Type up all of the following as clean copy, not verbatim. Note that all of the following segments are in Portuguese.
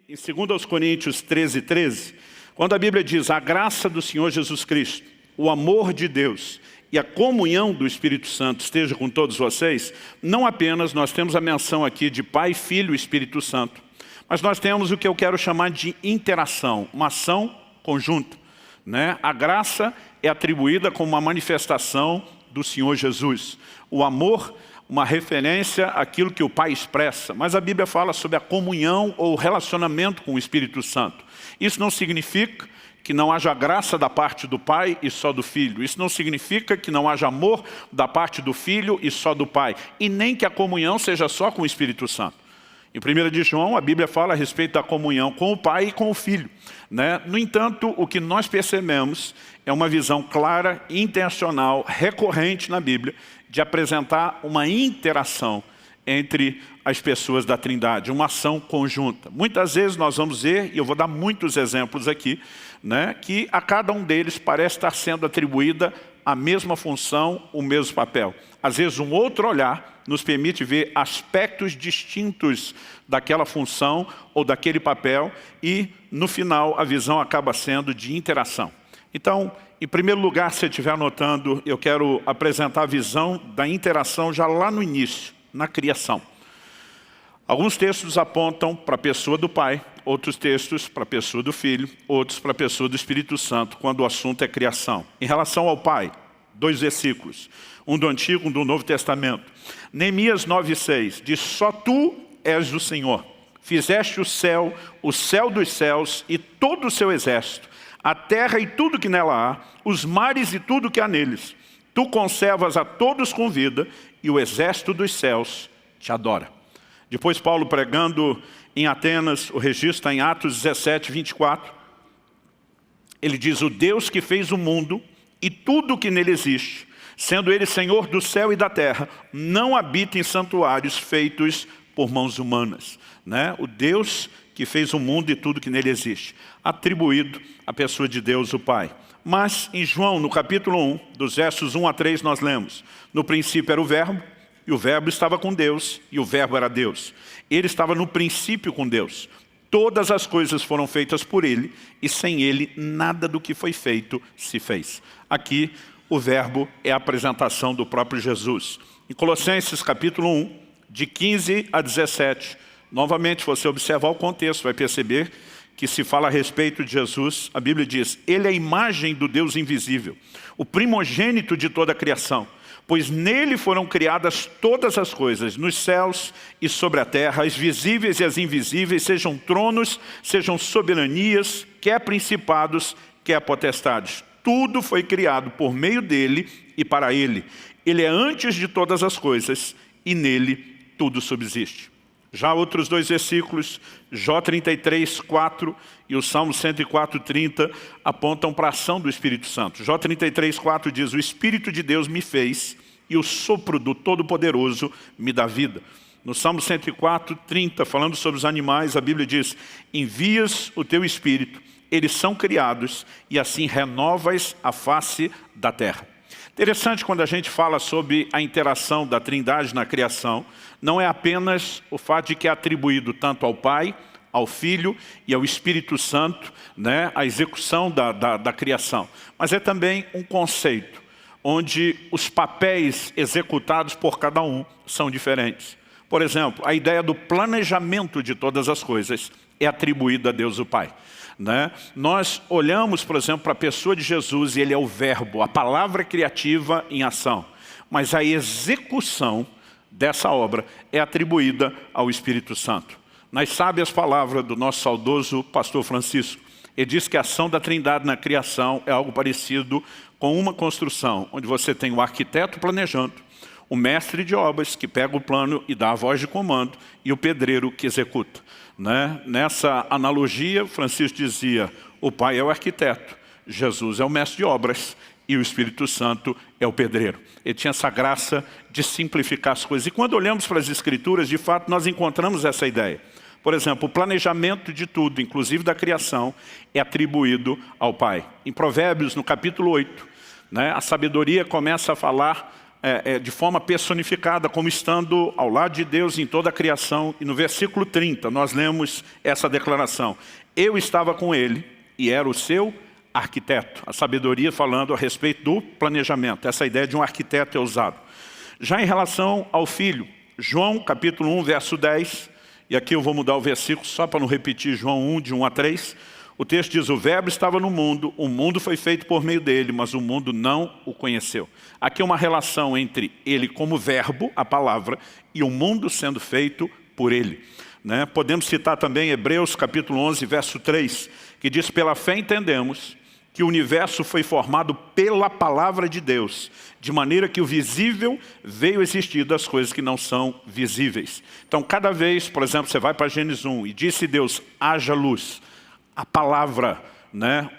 em 2 Coríntios 13:13, quando a Bíblia diz: a graça do Senhor Jesus Cristo, o amor de Deus e a comunhão do Espírito Santo esteja com todos vocês, não apenas nós temos a menção aqui de Pai, Filho e Espírito Santo, mas nós temos o que eu quero chamar de interação, uma ação conjunta, né? A graça é atribuída como uma manifestação do Senhor Jesus. O amor, uma referência àquilo que o Pai expressa, mas a Bíblia fala sobre a comunhão ou relacionamento com o Espírito Santo. Isso não significa que não haja graça da parte do Pai e só do Filho. Isso não significa que não haja amor da parte do Filho e só do Pai. E nem que a comunhão seja só com o Espírito Santo. Em 1 de João, a Bíblia fala a respeito da comunhão com o Pai e com o Filho, né? No entanto, o que nós percebemos é uma visão clara, intencional, recorrente na Bíblia, de apresentar uma interação entre as pessoas da Trindade, uma ação conjunta. Muitas vezes nós vamos ver, e eu vou dar muitos exemplos aqui, né, que a cada um deles parece estar sendo atribuída a mesma função, o mesmo papel. Às vezes um outro olhar nos permite ver aspectos distintos daquela função ou daquele papel e, no final, a visão acaba sendo de interação. Então, em primeiro lugar, se você estiver anotando, eu quero apresentar a visão da interação já lá no início, na criação. Alguns textos apontam para a pessoa do Pai, outros textos para a pessoa do Filho, outros para a pessoa do Espírito Santo, quando o assunto é criação. Em relação ao Pai, 2 versículos, um do Antigo, um do Novo Testamento. Neemias 9:6 diz: só tu és o Senhor, fizeste o céu dos céus e todo o seu exército, a terra e tudo que nela há, os mares e tudo que há neles. Tu conservas a todos com vida e o exército dos céus te adora. Depois Paulo pregando em Atenas, o registro está em Atos 17:24. Ele diz: o Deus que fez o mundo e tudo o que nele existe, sendo ele Senhor do céu e da terra, não habita em santuários feitos por mãos humanas, né? O Deus que fez o mundo e tudo que nele existe, atribuído à pessoa de Deus, o Pai. Mas em João, no capítulo 1, dos versos 1 a 3, nós lemos: no princípio era o Verbo, e o Verbo estava com Deus, e o Verbo era Deus. Ele estava no princípio com Deus. Todas as coisas foram feitas por Ele, e sem Ele nada do que foi feito se fez. Aqui, o Verbo é a apresentação do próprio Jesus. Em Colossenses capítulo 1, de 15 a 17, novamente, se você observar o contexto, vai perceber que se fala a respeito de Jesus, a Bíblia diz: Ele é a imagem do Deus invisível, o primogênito de toda a criação. Pois nele foram criadas todas as coisas, nos céus e sobre a terra, as visíveis e as invisíveis, sejam tronos, sejam soberanias, quer principados, quer potestades. Tudo foi criado por meio dele e para ele. Ele é antes de todas as coisas e nele tudo subsiste. Já outros 2 versículos, Jó 33:4 e o Salmo 104:30 apontam para a ação do Espírito Santo. Jó 33:4 diz: o Espírito de Deus me fez e o sopro do Todo-Poderoso me dá vida. No Salmo 104:30, falando sobre os animais, a Bíblia diz: envias o teu Espírito, eles são criados e assim renovas a face da terra. Interessante quando a gente fala sobre a interação da Trindade na criação, não é apenas o fato de que é atribuído tanto ao Pai, ao Filho e ao Espírito Santo, né, a execução da criação, mas é também um conceito onde os papéis executados por cada um são diferentes. Por exemplo, a ideia do planejamento de todas as coisas é atribuída a Deus o Pai, né? Nós olhamos, por exemplo, para a pessoa de Jesus e Ele é o Verbo, a palavra criativa em ação. Mas a execução dessa obra é atribuída ao Espírito Santo. Nas sábias palavras do nosso saudoso pastor Francisco, ele diz que a ação da Trindade na criação é algo parecido com uma construção, onde você tem o arquiteto planejando, o mestre de obras que pega o plano e dá a voz de comando, e o pedreiro que executa, né? Nessa analogia, Francisco dizia: o Pai é o arquiteto, Jesus é o mestre de obras e o Espírito Santo é o pedreiro. Ele tinha essa graça de simplificar as coisas. E quando olhamos para as Escrituras, de fato, nós encontramos essa ideia. Por exemplo, o planejamento de tudo, inclusive da criação, é atribuído ao Pai. Em Provérbios, no capítulo 8, né, a sabedoria começa a falar de forma personificada, como estando ao lado de Deus em toda a criação. E no versículo 30 nós lemos essa declaração: eu estava com ele e era o seu arquiteto. A sabedoria falando a respeito do planejamento. Essa ideia de um arquiteto é usada. Já em relação ao Filho, João capítulo 1, verso 10, e aqui eu vou mudar o versículo só para não repetir João 1, de 1 a 3. O texto diz: o verbo estava no mundo, o mundo foi feito por meio dele, mas o mundo não o conheceu. Aqui é uma relação entre ele como verbo, a palavra, e o mundo sendo feito por ele. Podemos citar também Hebreus capítulo 11, verso 3, que diz: pela fé entendemos que o universo foi formado pela palavra de Deus, de maneira que o visível veio existir das coisas que não são visíveis. Então, cada vez, por exemplo, você vai para Gênesis 1 e disse Deus: haja luz. A palavra,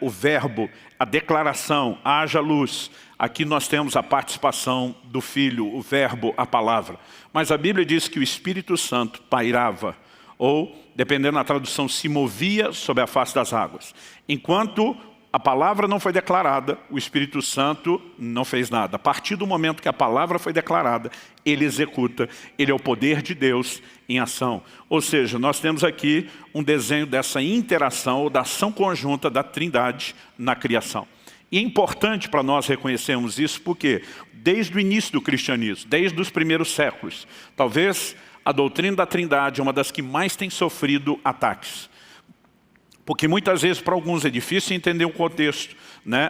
o verbo, a declaração, haja luz. Aqui nós temos a participação do Filho, o verbo, a palavra. Mas a Bíblia diz que o Espírito Santo pairava, ou, dependendo da tradução, se movia sobre a face das águas. Enquanto a palavra não foi declarada, o Espírito Santo não fez nada. A partir do momento que a palavra foi declarada, ele executa. Ele é o poder de Deus em ação. Ou seja, nós temos aqui um desenho dessa interação, ou da ação conjunta da Trindade na criação. E é importante para nós reconhecermos isso, porque desde o início do cristianismo, desde os primeiros séculos, talvez a doutrina da Trindade é uma das que mais tem sofrido ataques. Porque muitas vezes para alguns é difícil entender o contexto,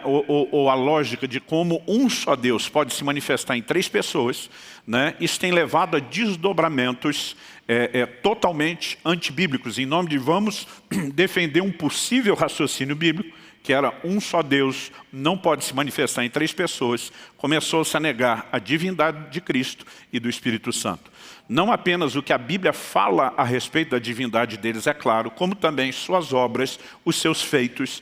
ou a lógica de como um só Deus pode se manifestar em três pessoas. Isso tem levado a desdobramentos totalmente antibíblicos. Em nome de vamos defender um possível raciocínio bíblico, que era um só Deus, não pode se manifestar em três pessoas, começou-se a negar a divindade de Cristo e do Espírito Santo. Não apenas o que a Bíblia fala a respeito da divindade deles, é claro, como também suas obras, os seus feitos,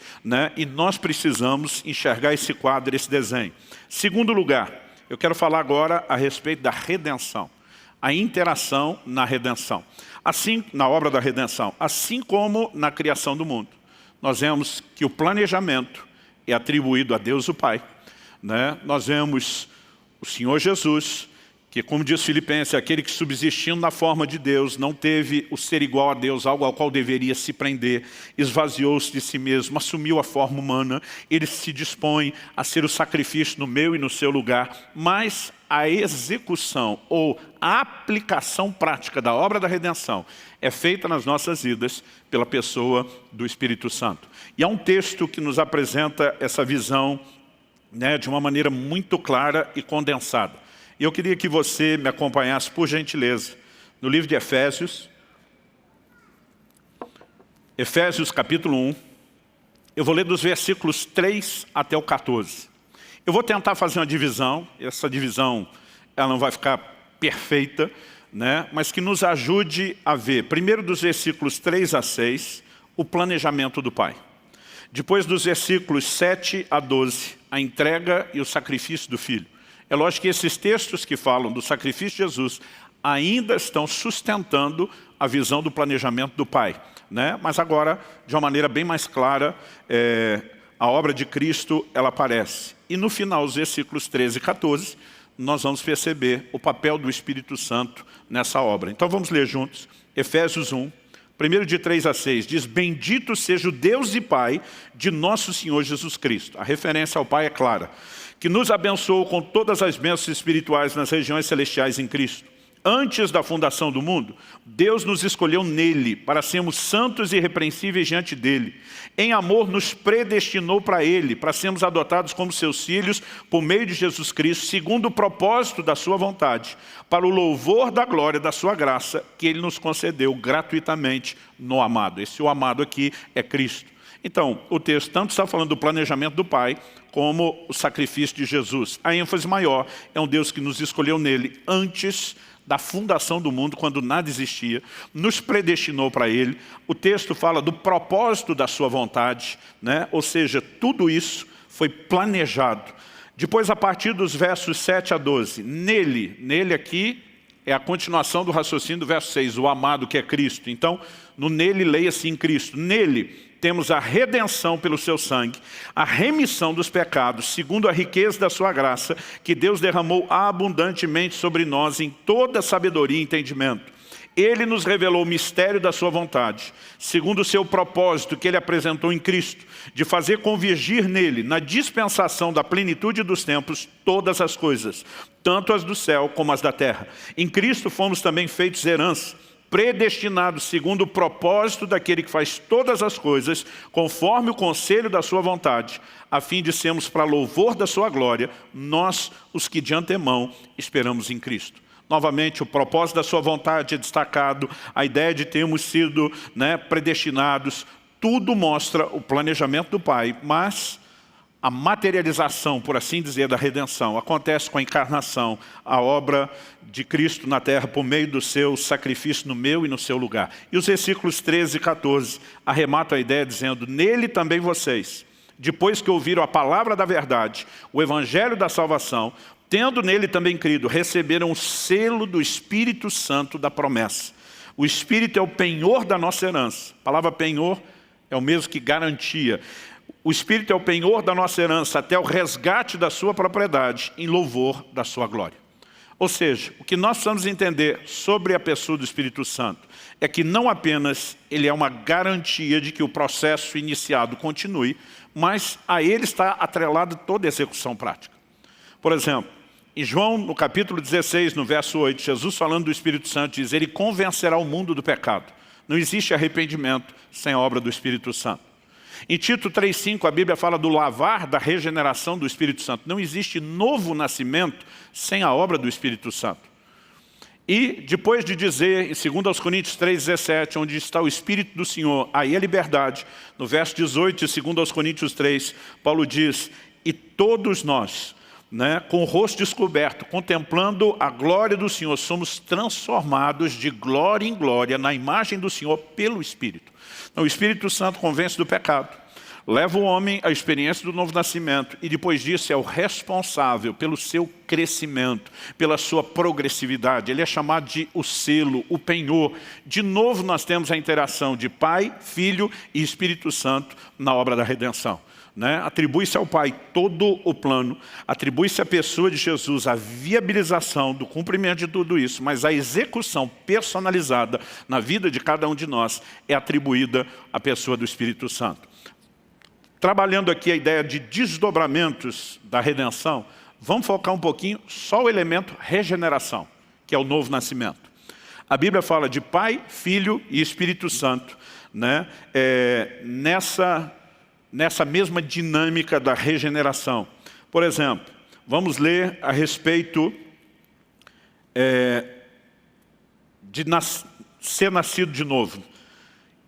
e nós precisamos enxergar esse quadro, esse desenho. Segundo lugar, eu quero falar agora a respeito da redenção, a interação na redenção. Assim, na obra da redenção, assim como na criação do mundo. Nós vemos que o planejamento é atribuído a Deus o Pai. Nós vemos o Senhor Jesus, que, como diz Filipenses, é aquele que subsistindo na forma de Deus, não teve o ser igual a Deus, algo ao qual deveria se prender, esvaziou-se de si mesmo, assumiu a forma humana, ele se dispõe a ser o sacrifício no meu e no seu lugar, mas a execução ou a aplicação prática da obra da redenção é feita nas nossas vidas pela pessoa do Espírito Santo. E há um texto que nos apresenta essa visão de uma maneira muito clara e condensada. E eu queria que você me acompanhasse, por gentileza, no livro de Efésios. Efésios capítulo 1. Eu vou ler dos versículos 3 até o 14. Eu vou tentar fazer uma divisão. Essa divisão ela não vai ficar perfeita, mas que nos ajude a ver, primeiro dos versículos 3 a 6, o planejamento do Pai. Depois dos versículos 7 a 12, a entrega e o sacrifício do Filho. É lógico que esses textos que falam do sacrifício de Jesus ainda estão sustentando a visão do planejamento do Pai. Mas agora, de uma maneira bem mais clara, a obra de Cristo ela aparece. E no final, os versículos 13 e 14, nós vamos perceber o papel do Espírito Santo nessa obra. Então vamos ler juntos. Efésios 1, primeiro de 3 a 6, diz: bendito seja o Deus e Pai de nosso Senhor Jesus Cristo. A referência ao Pai é clara. Que nos abençoou com todas as bênçãos espirituais nas regiões celestiais em Cristo. Antes da fundação do mundo, Deus nos escolheu nele para sermos santos e irrepreensíveis diante dele. Em amor nos predestinou para ele, para sermos adotados como seus filhos por meio de Jesus Cristo, segundo o propósito da sua vontade, para o louvor da glória da sua graça, que ele nos concedeu gratuitamente no amado. Esse o amado aqui é Cristo. Então, o texto tanto está falando do planejamento do Pai, como o sacrifício de Jesus. A ênfase maior é um Deus que nos escolheu nele antes da fundação do mundo, quando nada existia, nos predestinou para ele. O texto fala do propósito da sua vontade, ou seja, tudo isso foi planejado. Depois, a partir dos versos 7 a 12, nele aqui é a continuação do raciocínio do verso 6, o amado que é Cristo. Então, no nele, leia-se em Cristo. Nele temos a redenção pelo seu sangue, a remissão dos pecados, segundo a riqueza da sua graça, que Deus derramou abundantemente sobre nós em toda sabedoria e entendimento. Ele nos revelou o mistério da sua vontade, segundo o seu propósito que ele apresentou em Cristo, de fazer convergir nele, na dispensação da plenitude dos tempos, todas as coisas, tanto as do céu como as da terra. Em Cristo fomos também feitos herança, predestinados segundo o propósito daquele que faz todas as coisas, conforme o conselho da sua vontade, a fim de sermos para louvor da sua glória, nós, os que de antemão esperamos em Cristo. Novamente, o propósito da sua vontade é destacado, a ideia de termos sido predestinados, tudo mostra o planejamento do Pai, mas a materialização, por assim dizer, da redenção acontece com a encarnação, a obra de Cristo na terra por meio do seu sacrifício no meu e no seu lugar. E os versículos 13 e 14 arrematam a ideia dizendo, nele também vocês, depois que ouviram a palavra da verdade, o evangelho da salvação, tendo nele também crido, receberam o selo do Espírito Santo da promessa. O Espírito é o penhor da nossa herança. A palavra penhor é o mesmo que garantia. O Espírito é o penhor da nossa herança até o resgate da sua propriedade em louvor da sua glória. Ou seja, o que nós precisamos entender sobre a pessoa do Espírito Santo é que não apenas ele é uma garantia de que o processo iniciado continue, mas a ele está atrelada toda a execução prática. Por exemplo, em João, no capítulo 16, no verso 8, Jesus falando do Espírito Santo diz, ele convencerá o mundo do pecado. Não existe arrependimento sem a obra do Espírito Santo. Em Tito 3,5, a Bíblia fala do lavar da regeneração do Espírito Santo. Não existe novo nascimento sem a obra do Espírito Santo. E depois de dizer, em 2 Coríntios 3,17, onde está o Espírito do Senhor, aí a liberdade, no verso 18 de 2 Coríntios 3, Paulo diz, e todos nós, com o rosto descoberto, contemplando a glória do Senhor, somos transformados de glória em glória na imagem do Senhor pelo Espírito. Então, o Espírito Santo convence do pecado, leva o homem à experiência do novo nascimento e depois disso é o responsável pelo seu crescimento, pela sua progressividade. Ele é chamado de o selo, o penhor. De novo nós temos a interação de Pai, Filho e Espírito Santo na obra da redenção. Atribui-se ao Pai todo o plano, atribui-se à pessoa de Jesus a viabilização do cumprimento de tudo isso, mas a execução personalizada na vida de cada um de nós é atribuída à pessoa do Espírito Santo. Trabalhando aqui a ideia de desdobramentos da redenção, vamos focar um pouquinho só o elemento regeneração, que é o novo nascimento. A Bíblia fala de Pai, Filho e Espírito Santo, nessa mesma dinâmica da regeneração. Por exemplo, vamos ler a respeito de ser nascido de novo.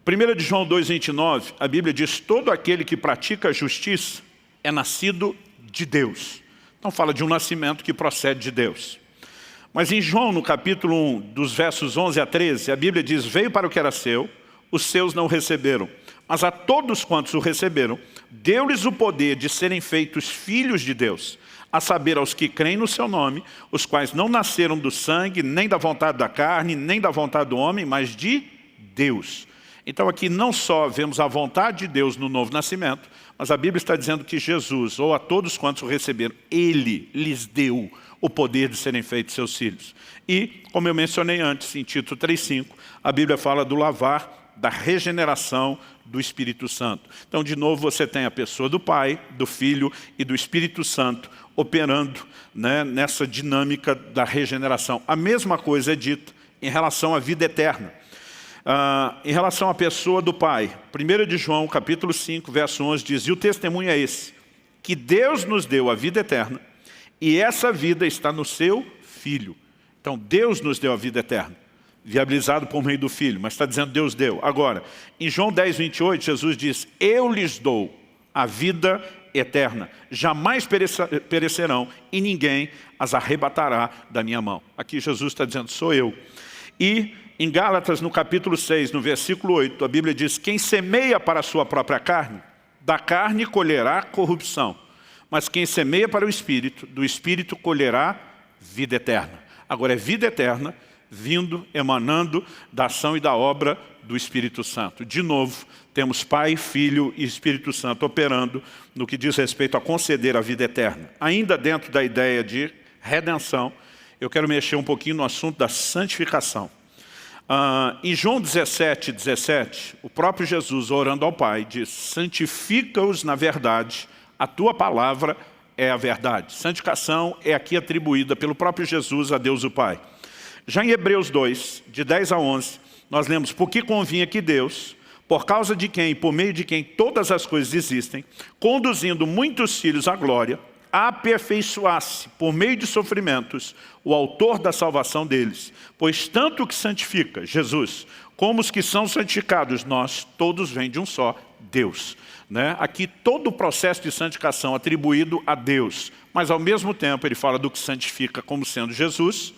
1 de João 2,29, a Bíblia diz, todo aquele que pratica a justiça é nascido de Deus. Então fala de um nascimento que procede de Deus. Mas em João, no capítulo 1, dos versos 11 a 13, a Bíblia diz, veio para o que era seu, os seus não o receberam. Mas a todos quantos o receberam, deu-lhes o poder de serem feitos filhos de Deus, a saber, aos que creem no seu nome, os quais não nasceram do sangue, nem da vontade da carne, nem da vontade do homem, mas de Deus. Então aqui não só vemos a vontade de Deus no novo nascimento, mas a Bíblia está dizendo que Jesus, ou a todos quantos o receberam, Ele lhes deu o poder de serem feitos seus filhos. E, como eu mencionei antes, em Tito 3,5, a Bíblia fala do lavar, da regeneração do Espírito Santo. Então, de novo, você tem a pessoa do Pai, do Filho e do Espírito Santo operando nessa dinâmica da regeneração. A mesma coisa é dita em relação à vida eterna. Em relação à pessoa do Pai, 1 de João, capítulo 5, verso 11, diz, e o testemunho é esse, que Deus nos deu a vida eterna, e essa vida está no seu Filho. Então, Deus nos deu a vida eterna, viabilizado por meio do Filho, mas está dizendo Deus deu. Agora, em João 10, 28, Jesus diz, eu lhes dou a vida eterna, jamais perecerão e ninguém as arrebatará da minha mão. Aqui Jesus está dizendo, sou eu. E em Gálatas, no capítulo 6, no versículo 8, a Bíblia diz, quem semeia para a sua própria carne, da carne colherá corrupção, mas quem semeia para o Espírito, do Espírito colherá vida eterna. Agora é vida eterna vindo, emanando da ação e da obra do Espírito Santo. De novo, temos Pai, Filho e Espírito Santo operando no que diz respeito a conceder a vida eterna. Ainda dentro da ideia de redenção, eu quero mexer um pouquinho no assunto da santificação. Em João 17, o próprio Jesus, orando ao Pai, diz: santifica-os na verdade, a tua palavra é a verdade. Santificação é aqui atribuída pelo próprio Jesus a Deus o Pai. Já em Hebreus 2, de 10 a 11, nós lemos: porque convinha que Deus, por causa de quem, por meio de quem todas as coisas existem, conduzindo muitos filhos à glória, aperfeiçoasse, por meio de sofrimentos, o autor da salvação deles. Pois tanto o que santifica, Jesus, como os que são santificados, nós, todos vêm de um só Deus. Aqui todo o processo de santificação atribuído a Deus, mas ao mesmo tempo ele fala do que santifica como sendo Jesus,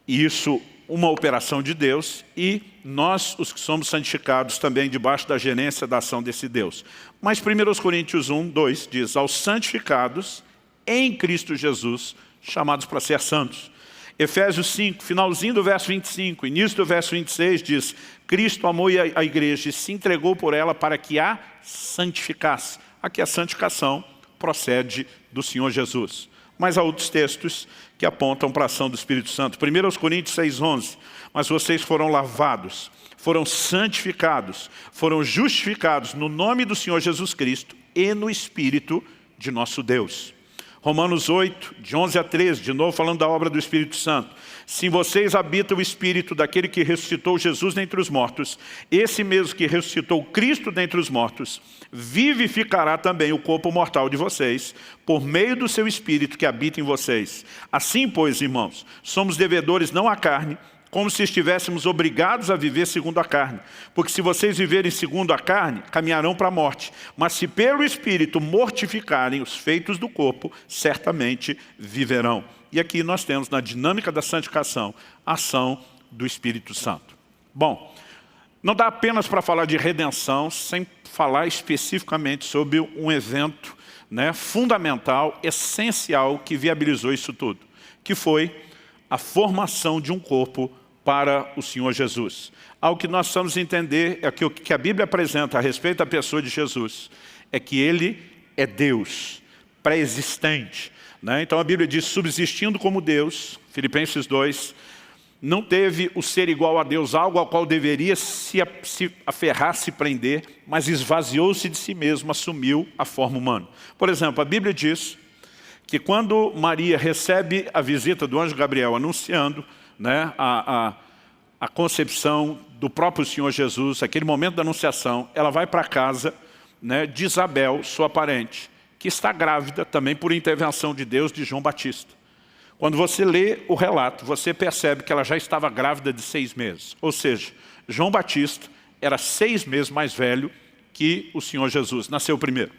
e isso uma operação de Deus, e nós, os que somos santificados, também debaixo da gerência da ação desse Deus. Mas 1 Coríntios 1, 2 diz: aos santificados em Cristo Jesus, chamados para ser santos. Efésios 5, finalzinho do verso 25, início do verso 26, diz: Cristo amou a igreja e se entregou por ela para que a santificasse. Aqui a santificação procede do Senhor Jesus. Mas há outros textos que apontam para a ação do Espírito Santo. 1 Coríntios 6, 11. Mas vocês foram lavados, foram santificados, foram justificados no nome do Senhor Jesus Cristo e no Espírito de nosso Deus. Romanos 8, de 11 a 13, de novo falando da obra do Espírito Santo. Se em vocês habita o Espírito daquele que ressuscitou Jesus dentre os mortos, esse mesmo que ressuscitou Cristo dentre os mortos, vivificará também o corpo mortal de vocês, por meio do seu Espírito que habita em vocês. Assim, pois, irmãos, somos devedores não à carne, como se estivéssemos obrigados a viver segundo a carne. Porque se vocês viverem segundo a carne, caminharão para a morte. Mas se pelo Espírito mortificarem os feitos do corpo, certamente viverão. E aqui nós temos, na dinâmica da santificação, a ação do Espírito Santo. Bom, não dá apenas para falar de redenção, sem falar especificamente sobre um evento fundamental, essencial, que viabilizou isso tudo, que foi a formação de um corpo para o Senhor Jesus. Algo que nós precisamos entender é que o que a Bíblia apresenta a respeito da pessoa de Jesus é que Ele é Deus, pré-existente. Então a Bíblia diz: subsistindo como Deus, Filipenses 2, não teve o ser igual a Deus, algo ao qual deveria se aferrar, se prender, mas esvaziou-se de si mesmo, assumiu a forma humana. Por exemplo, a Bíblia diz que quando Maria recebe a visita do anjo Gabriel anunciando a concepção do próprio Senhor Jesus, aquele momento da anunciação, ela vai para a casa de Isabel, sua parente, que está grávida também por intervenção de Deus, de João Batista. Quando você lê o relato, você percebe que ela já estava grávida de 6 meses. Ou seja, João Batista era 6 meses mais velho que o Senhor Jesus, nasceu primeiro.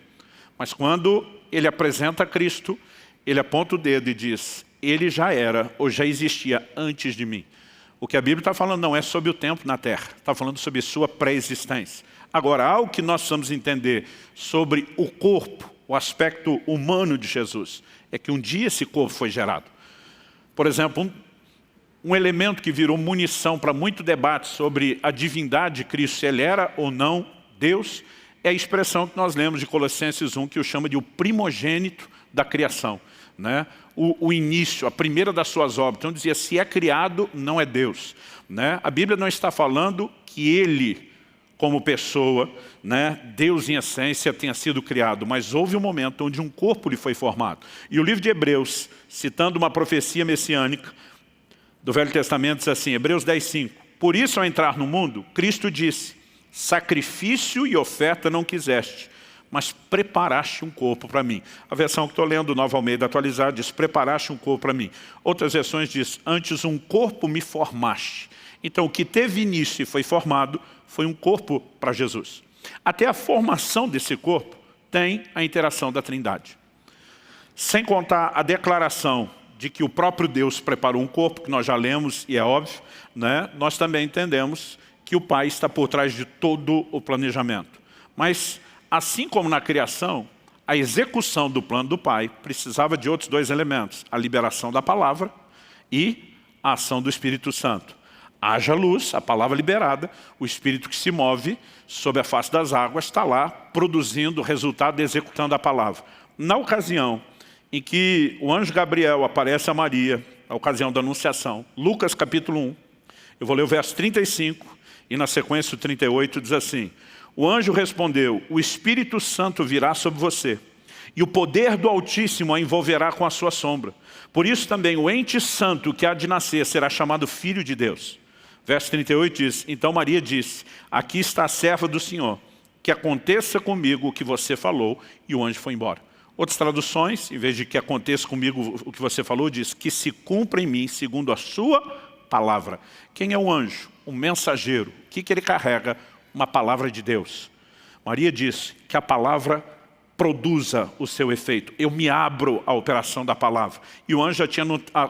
Mas quando ele apresenta Cristo, ele aponta o dedo e diz: ele já era ou já existia antes de mim. O que a Bíblia está falando não é sobre o tempo na terra, está falando sobre sua pré-existência. Agora, algo que nós precisamos entender sobre o corpo, o aspecto humano de Jesus, é que um dia esse corpo foi gerado. Por exemplo, um elemento que virou munição para muito debate sobre a divindade de Cristo, se ele era ou não Deus, é a expressão que nós lemos de Colossenses 1, que o chama de o primogênito da criação. O início, a primeira das suas obras. Então dizia: se é criado, não é Deus. A Bíblia não está falando que ele, como pessoa, Deus em essência, tenha sido criado, mas houve um momento onde um corpo lhe foi formado. E o livro de Hebreus, citando uma profecia messiânica do Velho Testamento, diz assim, Hebreus 10:5: por isso, ao entrar no mundo, Cristo disse: sacrifício e oferta não quiseste, mas preparaste um corpo para mim. A versão que estou lendo, Nova Almeida atualizada, diz: preparaste um corpo para mim. Outras versões diz: antes um corpo me formaste. Então o que teve início e foi formado foi um corpo para Jesus. Até a formação desse corpo tem a interação da Trindade. Sem contar a declaração de que o próprio Deus preparou um corpo, que nós já lemos e é óbvio, nós também entendemos que o Pai está por trás de todo o planejamento. Mas, assim como na criação, a execução do plano do Pai precisava de outros 2 elementos: a liberação da palavra e a ação do Espírito Santo. haja luz, a palavra liberada, o Espírito que se move sobre a face das águas está lá produzindo o resultado e executando a palavra. Na ocasião em que o anjo Gabriel aparece a Maria, na ocasião da anunciação, Lucas capítulo 1, eu vou ler o verso 35 e na sequência o 38 diz assim: o anjo respondeu, o Espírito Santo virá sobre você e o poder do Altíssimo a envolverá com a sua sombra. Por isso também o ente santo que há de nascer será chamado Filho de Deus. Verso 38 diz, então Maria disse, aqui está a serva do Senhor, que aconteça comigo o que você falou, e o anjo foi embora. Outras traduções, em vez de que aconteça comigo o que você falou, diz que se cumpra em mim segundo a sua palavra. Quem é o anjo? Um mensageiro. O que ele carrega? Uma palavra de Deus. Maria disse que a palavra produza o seu efeito. Eu me abro à operação da palavra. E o anjo já tinha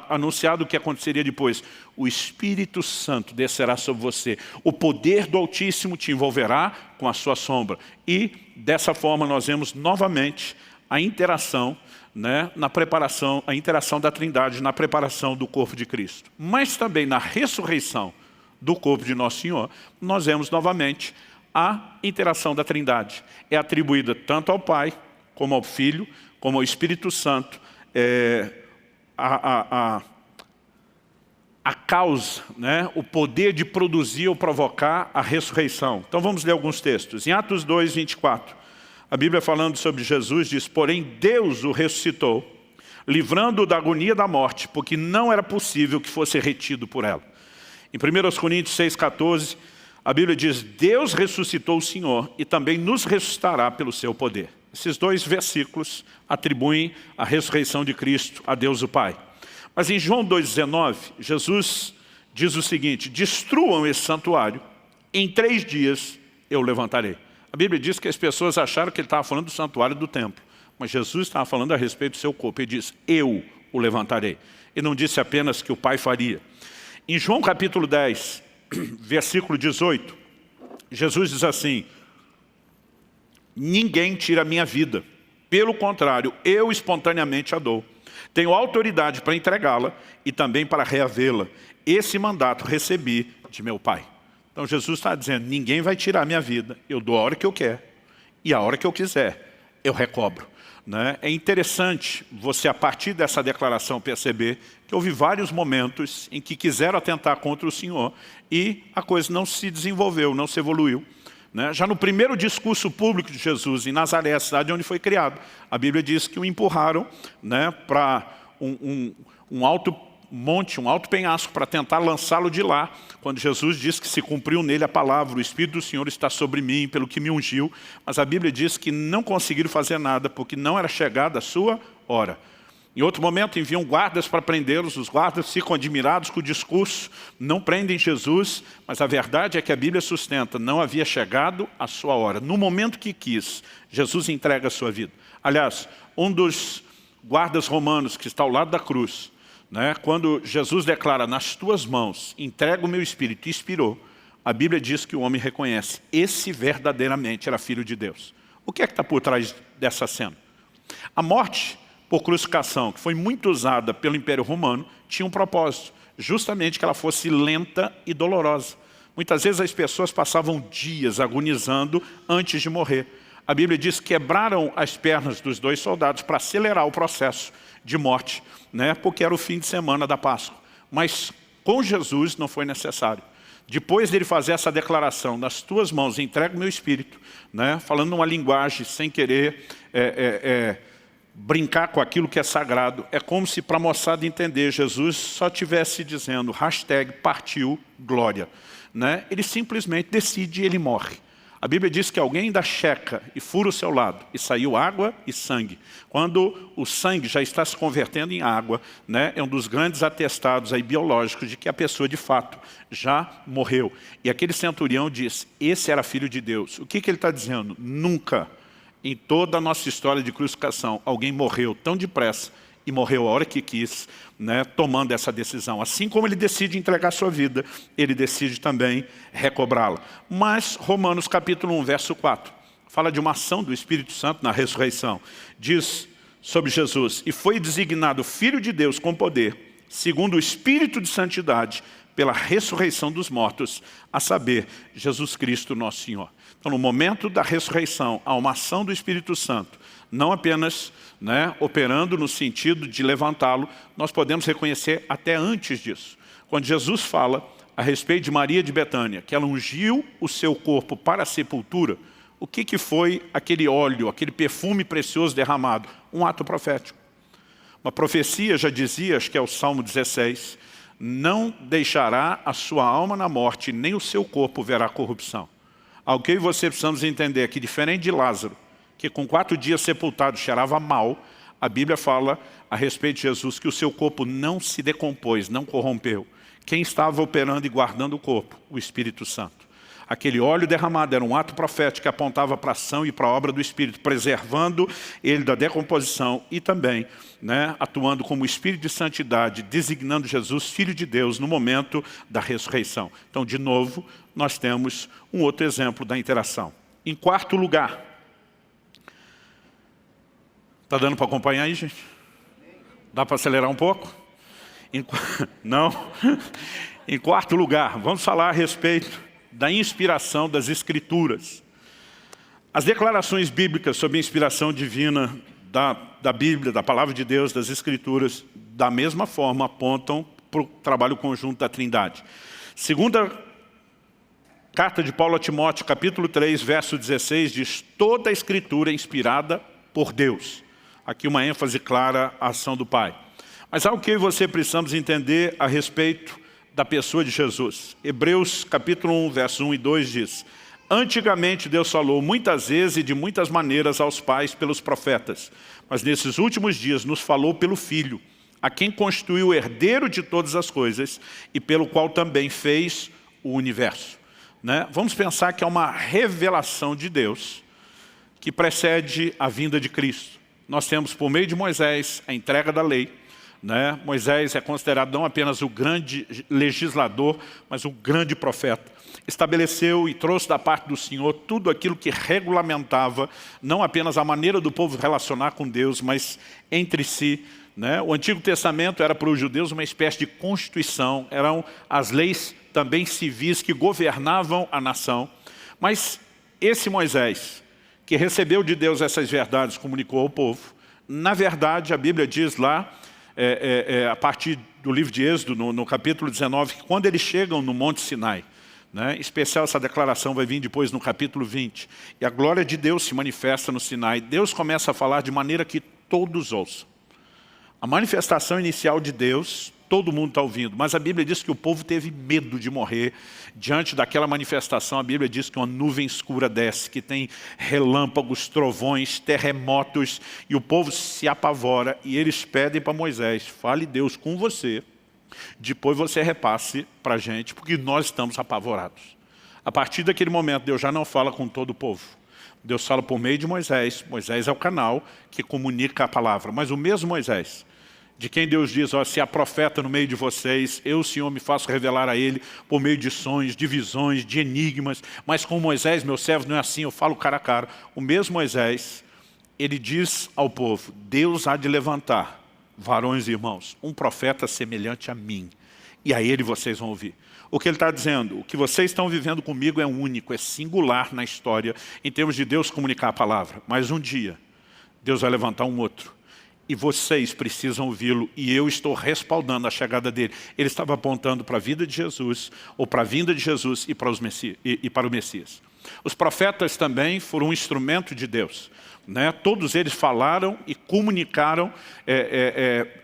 anunciado o que aconteceria depois. O Espírito Santo descerá sobre você. O poder do Altíssimo te envolverá com a sua sombra. E dessa forma nós vemos novamente a interação, na preparação, a interação da Trindade na preparação do corpo de Cristo. Mas também na ressurreição do corpo de Nosso Senhor, nós vemos novamente a interação da Trindade. É atribuída tanto ao Pai, como ao Filho, como ao Espírito Santo, a causa, o poder de produzir ou provocar a ressurreição. Então vamos ler alguns textos. Em Atos 2, 24, a Bíblia falando sobre Jesus diz, porém Deus o ressuscitou, livrando-o da agonia da morte, porque não era possível que fosse retido por ela. Em 1 Coríntios 6, 14, a Bíblia diz, Deus ressuscitou o Senhor e também nos ressuscitará pelo seu poder. Esses dois versículos atribuem a ressurreição de Cristo a Deus o Pai. Mas em João 2,19, Jesus diz o seguinte, destruam esse santuário, em 3 dias eu o levantarei. A Bíblia diz que as pessoas acharam que ele estava falando do santuário do templo, mas Jesus estava falando a respeito do seu corpo. Ele diz, eu o levantarei. Ele não disse apenas que o Pai faria. Em João capítulo 10, versículo 18, Jesus diz assim, ninguém tira a minha vida, pelo contrário, eu espontaneamente a dou. Tenho autoridade para entregá-la e também para reavê-la. Esse mandato recebi de meu Pai. Então Jesus está dizendo, ninguém vai tirar a minha vida, eu dou a hora que eu quero e a hora que eu quiser, eu recobro. É interessante você, a partir dessa declaração, perceber que houve vários momentos em que quiseram atentar contra o Senhor e a coisa não se desenvolveu, não se evoluiu. Já no primeiro discurso público de Jesus, em Nazaré, a cidade onde foi criado, a Bíblia diz que o empurraram para um alto monte, um alto penhasco, para tentar lançá-lo de lá, quando Jesus diz que se cumpriu nele a palavra, o Espírito do Senhor está sobre mim, pelo que me ungiu. Mas a Bíblia diz que não conseguiram fazer nada, porque não era chegada a sua hora. Em outro momento enviam guardas para prendê-los, os guardas ficam admirados com o discurso, não prendem Jesus, mas a verdade é que a Bíblia sustenta, não havia chegado a sua hora. No momento que quis, Jesus entrega a sua vida. Aliás, um dos guardas romanos que está ao lado da cruz, quando Jesus declara, nas tuas mãos, entrega o meu espírito, e expirou, a Bíblia diz que o homem reconhece, esse verdadeiramente era filho de Deus. O que é que está por trás dessa cena? A morte por crucificação, que foi muito usada pelo Império Romano, tinha um propósito, justamente que ela fosse lenta e dolorosa. Muitas vezes as pessoas passavam dias agonizando antes de morrer. A Bíblia diz que quebraram as pernas dos 2 soldados para acelerar o processo de morte, porque era o fim de semana da Páscoa. Mas com Jesus não foi necessário. Depois dele fazer essa declaração, nas tuas mãos entrego o meu espírito, falando uma linguagem sem querer brincar com aquilo que é sagrado, é como se para a moçada entender, Jesus só estivesse dizendo, #partiu glória. Ele simplesmente decide e ele morre. A Bíblia diz que alguém ainda checa e fura o seu lado, e saiu água e sangue. Quando o sangue já está se convertendo em água, é um dos grandes atestados aí biológicos de que a pessoa de fato já morreu. E aquele centurião disse, esse era filho de Deus. O que ele está dizendo? Nunca, em toda a nossa história de crucificação, alguém morreu tão depressa e morreu a hora que quis, tomando essa decisão. Assim como ele decide entregar a sua vida, ele decide também recobrá-la. Mas Romanos capítulo 1, verso 4, fala de uma ação do Espírito Santo na ressurreição. Diz sobre Jesus, e foi designado Filho de Deus com poder, segundo o Espírito de Santidade, pela ressurreição dos mortos, a saber, Jesus Cristo nosso Senhor. Então, no momento da ressurreição, há uma ação do Espírito Santo, não apenas operando no sentido de levantá-lo, nós podemos reconhecer até antes disso. Quando Jesus fala a respeito de Maria de Betânia, que ela ungiu o seu corpo para a sepultura, o que foi aquele óleo, aquele perfume precioso derramado? Um ato profético. Uma profecia já dizia, acho que é o Salmo 16, não deixará a sua alma na morte, nem o seu corpo verá corrupção. Algo que eu e você precisamos entender que, diferente de Lázaro, que com 4 dias sepultado cheirava mal, a Bíblia fala a respeito de Jesus que o seu corpo não se decompôs, não corrompeu. Quem estava operando e guardando o corpo? O Espírito Santo. Aquele óleo derramado era um ato profético que apontava para a ação e para a obra do Espírito, preservando ele da decomposição e também atuando como Espírito de santidade, designando Jesus Filho de Deus no momento da ressurreição. Então, de novo, nós temos um outro exemplo da interação. Em quarto lugar, está dando para acompanhar aí, gente? Dá para acelerar um pouco? Não? Em quarto lugar, vamos falar a respeito da inspiração das Escrituras. As declarações bíblicas sobre a inspiração divina da Bíblia, da Palavra de Deus, das Escrituras, da mesma forma apontam para o trabalho conjunto da Trindade. Segunda carta de Paulo a Timóteo, capítulo 3, verso 16, diz: toda a Escritura é inspirada por Deus. Aqui uma ênfase clara à ação do Pai. Mas há o que você precisamos entender a respeito da pessoa de Jesus. Hebreus capítulo 1, verso 1 e 2 diz: antigamente Deus falou muitas vezes e de muitas maneiras aos pais pelos profetas, mas nesses últimos dias nos falou pelo Filho, a quem constituiu o herdeiro de todas as coisas e pelo qual também fez o universo. Vamos pensar que é uma revelação de Deus que precede a vinda de Cristo. Nós temos por meio de Moisés a entrega da lei. Moisés é considerado não apenas o grande legislador, mas o grande profeta. Estabeleceu e trouxe da parte do Senhor tudo aquilo que regulamentava, não apenas a maneira do povo relacionar com Deus, mas entre si. O Antigo Testamento era para os judeus uma espécie de constituição, eram as leis também civis que governavam a nação. Mas esse Moisés, que recebeu de Deus essas verdades, comunicou ao povo. Na verdade, a Bíblia diz lá, a partir do livro de Êxodo, no capítulo 19, que quando eles chegam no Monte Sinai, em especial essa declaração vai vir depois no capítulo 20, e a glória de Deus se manifesta no Sinai, Deus começa a falar de maneira que todos ouçam. A manifestação inicial de Deus, todo mundo está ouvindo, mas a Bíblia diz que o povo teve medo de morrer. Diante daquela manifestação, a Bíblia diz que uma nuvem escura desce, que tem relâmpagos, trovões, terremotos, e o povo se apavora, e eles pedem para Moisés: fale Deus com você, depois você repasse para a gente, porque nós estamos apavorados. A partir daquele momento, Deus já não fala com todo o povo. Deus fala por meio de Moisés. Moisés é o canal que comunica a palavra, mas o mesmo Moisés, de quem Deus diz: se há profeta no meio de vocês, eu, o Senhor, me faço revelar a ele por meio de sonhos, de visões, de enigmas. Mas com Moisés, meu servo, não é assim, eu falo cara a cara. O mesmo Moisés, ele diz ao povo: Deus há de levantar, varões e irmãos, um profeta semelhante a mim. E a ele vocês vão ouvir. O que ele está dizendo? O que vocês estão vivendo comigo é único, é singular na história, em termos de Deus comunicar a palavra. Mas um dia, Deus vai levantar um outro. E vocês precisam ouvi-lo, e eu estou respaldando a chegada dele. Ele estava apontando para a vida de Jesus, ou para a vinda de Jesus e para o Messias. Os profetas também foram um instrumento de Deus. Todos eles falaram e comunicaram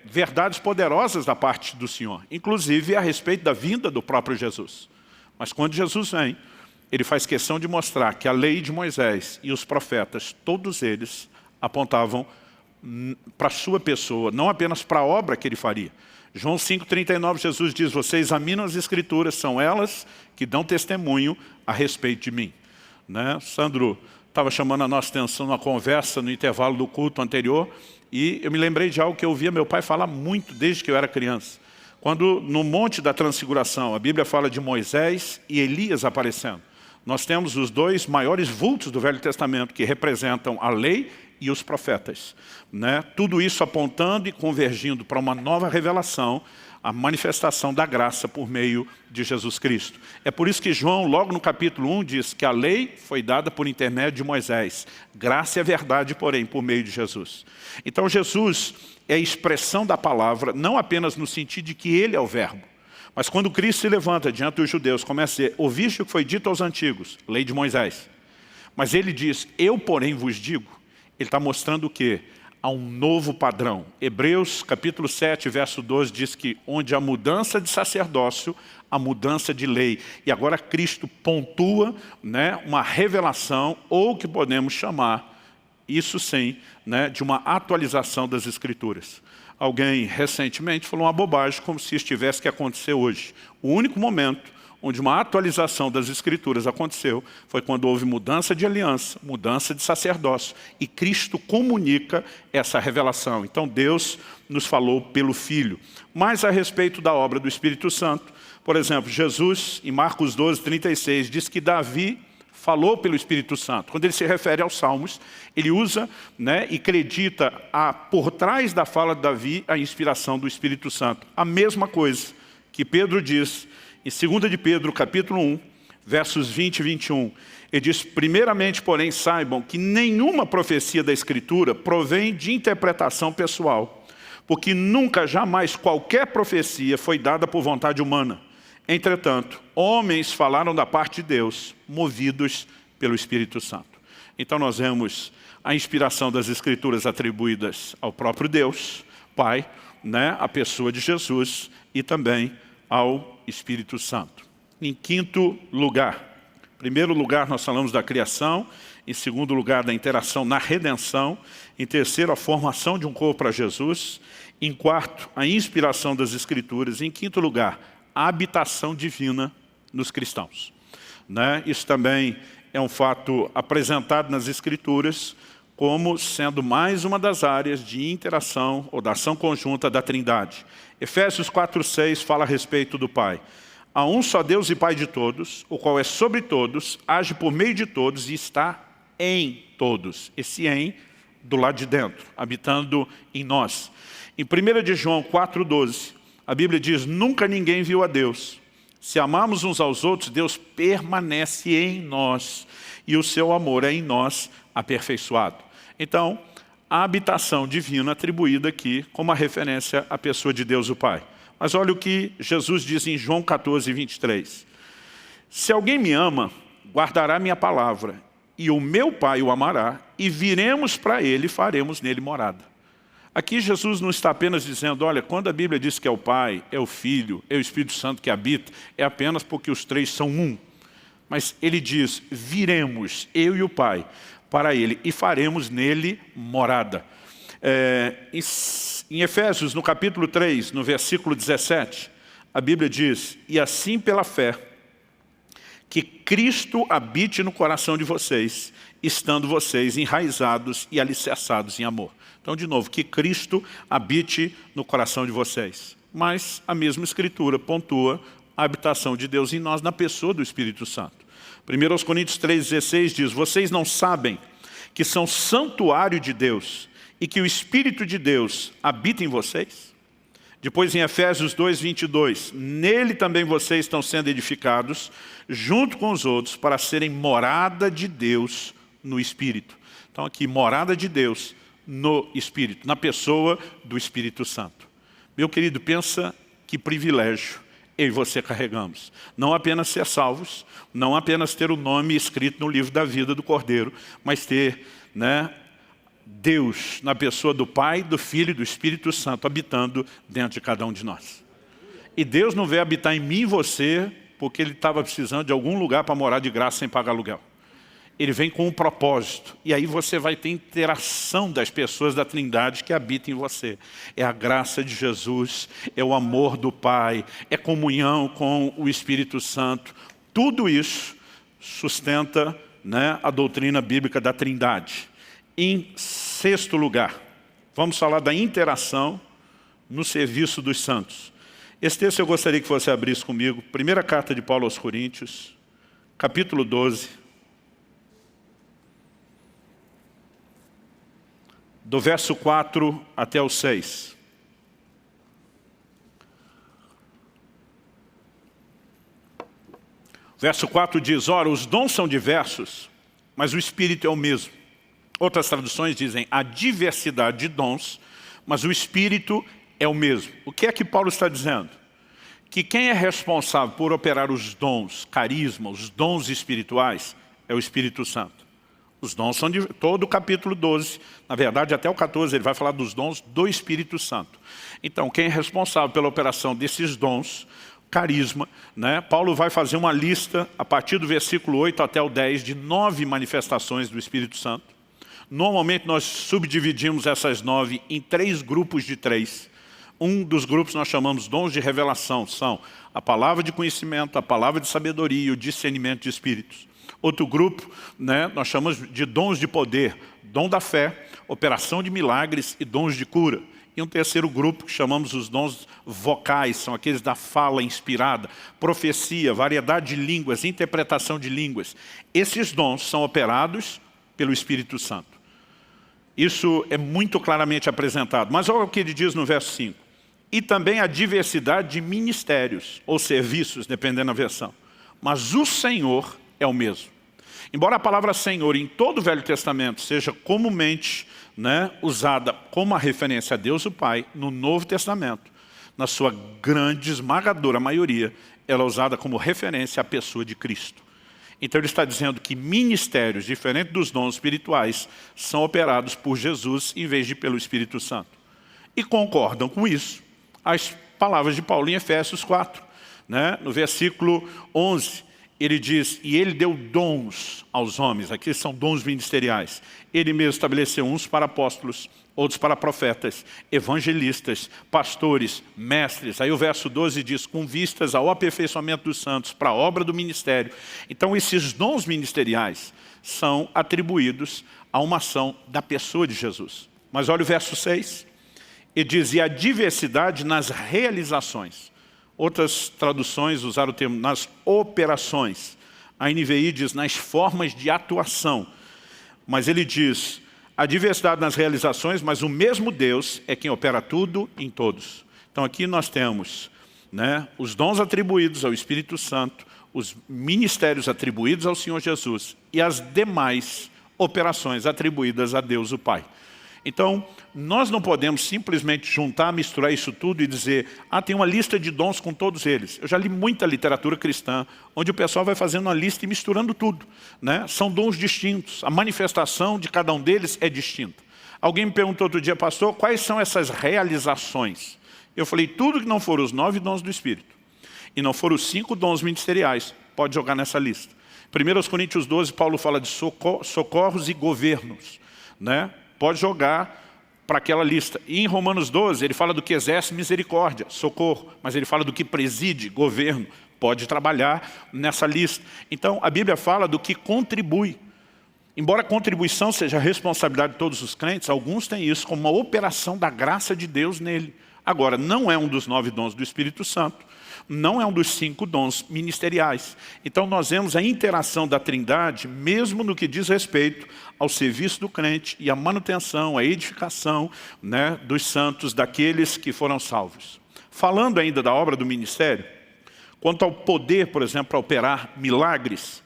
verdades poderosas da parte do Senhor, inclusive a respeito da vinda do próprio Jesus. Mas quando Jesus vem, ele faz questão de mostrar que a lei de Moisés e os profetas, todos eles apontavam para a sua pessoa, não apenas para a obra que ele faria. João 5,39, Jesus diz: vocês examinam as Escrituras, são elas que dão testemunho a respeito de mim. Sandro estava chamando a nossa atenção numa conversa no intervalo do culto anterior, e eu me lembrei de algo que eu ouvia meu pai falar muito desde que eu era criança. Quando no Monte da Transfiguração, a Bíblia fala de Moisés e Elias aparecendo. Nós temos os dois maiores vultos do Velho Testamento, que representam a lei e os profetas. Tudo isso apontando e convergindo para uma nova revelação A manifestação da graça por meio de Jesus Cristo. É por isso que João, logo no capítulo 1, diz que a lei foi dada por intermédio de Moisés. Graça e a verdade, porém, por meio de Jesus. Então Jesus é a expressão da palavra, não apenas no sentido de que ele é o verbo. Mas quando Cristo se levanta diante dos judeus, começa a dizer, ouviste o que foi dito aos antigos, lei de Moisés. Mas ele diz, eu porém vos digo, ele está mostrando o quê? Há um novo padrão. Hebreus capítulo 7, verso 12 diz que onde há mudança de sacerdócio, a mudança de lei. E agora Cristo pontua, né, uma revelação, ou que podemos chamar, isso sim, né, de uma atualização das Escrituras. Alguém recentemente falou uma bobagem como se isso tivesse que acontecer hoje. O único momento onde uma atualização das Escrituras aconteceu foi quando houve mudança de aliança, mudança de sacerdócio. E Cristo comunica essa revelação. Então Deus nos falou pelo Filho. Mas a respeito da obra do Espírito Santo, por exemplo, Jesus, em Marcos 12, 36, diz que Davi falou pelo Espírito Santo. Quando ele se refere aos Salmos, ele usa, né, e acredita por trás da fala de Davi a inspiração do Espírito Santo. A mesma coisa que Pedro diz em 2 de Pedro, capítulo 1, versos 20 e 21. Ele diz, primeiramente, porém, saibam que nenhuma profecia da Escritura provém de interpretação pessoal, porque nunca, jamais, qualquer profecia foi dada por vontade humana. Entretanto, homens falaram da parte de Deus, movidos pelo Espírito Santo. Então nós vemos a inspiração das Escrituras atribuídas ao próprio Deus, Pai, né, a pessoa de Jesus e também ao Espírito Santo. Em quinto lugar, em primeiro lugar nós falamos da criação, em segundo lugar da interação na redenção, em terceiro a formação de um corpo para Jesus, em quarto a inspiração das Escrituras, em quinto lugar a habitação divina nos cristãos. Né? Isso também é um fato apresentado nas Escrituras como sendo mais uma das áreas de interação ou da ação conjunta da Trindade. Efésios 4:6 fala a respeito do Pai. Há um só Deus e Pai de todos, o qual é sobre todos, age por meio de todos e está em todos. Esse em do lado de dentro, habitando em nós. Em 1 de João 4:12, a Bíblia diz, nunca ninguém viu a Deus. Se amarmos uns aos outros, Deus permanece em nós e o seu amor é em nós aperfeiçoado. Então, a habitação divina atribuída aqui como a referência à pessoa de Deus o Pai. Mas olha o que Jesus diz em João 14, 23. Se alguém me ama, guardará minha palavra, e o meu Pai o amará, e viremos para ele e faremos nele morada. Aqui Jesus não está apenas dizendo, olha, quando a Bíblia diz que é o Pai, é o Filho, é o Espírito Santo que habita, é apenas porque os três são um. Mas ele diz, viremos, eu e o Pai, para ele, e faremos nele morada. Em Efésios, no capítulo 3, no versículo 17, a Bíblia diz, e assim pela fé, que Cristo habite no coração de vocês, estando vocês enraizados e alicerçados em amor. Então, de novo, que Cristo habite no coração de vocês. Mas a mesma Escritura pontua a habitação de Deus em nós na pessoa do Espírito Santo. 1 Coríntios 3,16 diz, vocês não sabem que são santuário de Deus e que o Espírito de Deus habita em vocês? Depois em Efésios 2:22, nele também vocês estão sendo edificados, junto com os outros, para serem morada de Deus no Espírito. Então aqui, morada de Deus no Espírito, na pessoa do Espírito Santo. Meu querido, pensa que privilégio eu e você carregamos. Não apenas ser salvos, não apenas ter o nome escrito no livro da vida do Cordeiro, mas ter, né, Deus na pessoa do Pai, do Filho e do Espírito Santo habitando dentro de cada um de nós. E Deus não veio habitar em mim e você porque Ele estava precisando de algum lugar para morar de graça sem pagar aluguel. Ele vem com um propósito. E aí você vai ter interação das pessoas da Trindade que habitam em você. É a graça de Jesus, é o amor do Pai, é comunhão com o Espírito Santo. Tudo isso sustenta, né, a doutrina bíblica da Trindade. Em sexto lugar, vamos falar da interação no serviço dos santos. Esse texto eu gostaria que você abrisse comigo. Primeira carta de Paulo aos Coríntios, capítulo 12. Do verso 4 até o 6. Verso 4 diz, ora, os dons são diversos, mas o Espírito é o mesmo. Outras traduções dizem, a diversidade de dons, mas o Espírito é o mesmo. O que é que Paulo está dizendo? Que quem é responsável por operar os dons, carisma, os dons espirituais, é o Espírito Santo. Os dons são de todo o capítulo 12, na verdade até o 14 ele vai falar dos dons do Espírito Santo. Então quem é responsável pela operação desses dons, carisma, né? Paulo vai fazer uma lista a partir do versículo 8 até o 10 de 9 manifestações do Espírito Santo. Normalmente nós subdividimos essas 9 em 3 grupos de 3. Um dos grupos nós chamamos dons de revelação, são a palavra de conhecimento, a palavra de sabedoria e o discernimento de espíritos. Outro grupo, né, nós chamamos de dons de poder, dom da fé, operação de milagres e dons de cura. E um terceiro grupo que chamamos os dons vocais, são aqueles da fala inspirada, profecia, variedade de línguas, interpretação de línguas. Esses dons são operados pelo Espírito Santo. Isso é muito claramente apresentado. Mas olha o que ele diz no verso 5. E também a diversidade de ministérios ou serviços, dependendo da versão. Mas o Senhor é o mesmo. Embora a palavra Senhor em todo o Velho Testamento seja comumente, né, usada como uma referência a Deus o Pai, no Novo Testamento, na sua grande, esmagadora maioria, ela é usada como referência à pessoa de Cristo. Então ele está dizendo que ministérios, diferentes dos dons espirituais, são operados por Jesus em vez de pelo Espírito Santo. E concordam com isso as palavras de Paulo em Efésios 4, né? No versículo 11. Ele diz, e ele deu dons aos homens, aqui são dons ministeriais. Ele mesmo estabeleceu uns para apóstolos, outros para profetas, evangelistas, pastores, mestres. Aí o verso 12 diz, com vistas ao aperfeiçoamento dos santos, para a obra do ministério. Então esses dons ministeriais são atribuídos a uma ação da pessoa de Jesus. Mas olha o verso 6, ele diz, e a diversidade nas realizações. Outras traduções usaram o termo nas operações. A NVI diz nas formas de atuação. Mas ele diz a diversidade nas realizações, mas o mesmo Deus é quem opera tudo em todos. Então aqui nós temos, né, os dons atribuídos ao Espírito Santo, os ministérios atribuídos ao Senhor Jesus e as demais operações atribuídas a Deus o Pai. Então, nós não podemos simplesmente juntar, misturar isso tudo e dizer, tem uma lista de dons com todos eles. Eu já li muita literatura cristã, onde o pessoal vai fazendo uma lista e misturando tudo, né? São dons distintos, a manifestação de cada um deles é distinta. Alguém me perguntou outro dia, pastor, quais são essas realizações? Eu falei, tudo que não for os 9 dons do Espírito, e não for os 5 dons ministeriais, pode jogar nessa lista. 1 Coríntios 12, Paulo fala de socorros e governos, né? Pode jogar para aquela lista. E em Romanos 12, ele fala do que exerce misericórdia, socorro, mas ele fala do que preside, governo, pode trabalhar nessa lista. Então, a Bíblia fala do que contribui. Embora a contribuição seja a responsabilidade de todos os crentes, alguns têm isso como uma operação da graça de Deus nele. Agora, não é um dos 9 dons do Espírito Santo, não é um dos 5 dons ministeriais. Então nós vemos a interação da Trindade, mesmo no que diz respeito ao serviço do crente e à manutenção, à edificação, né, dos santos, daqueles que foram salvos. Falando ainda da obra do ministério, quanto ao poder, por exemplo, para operar milagres,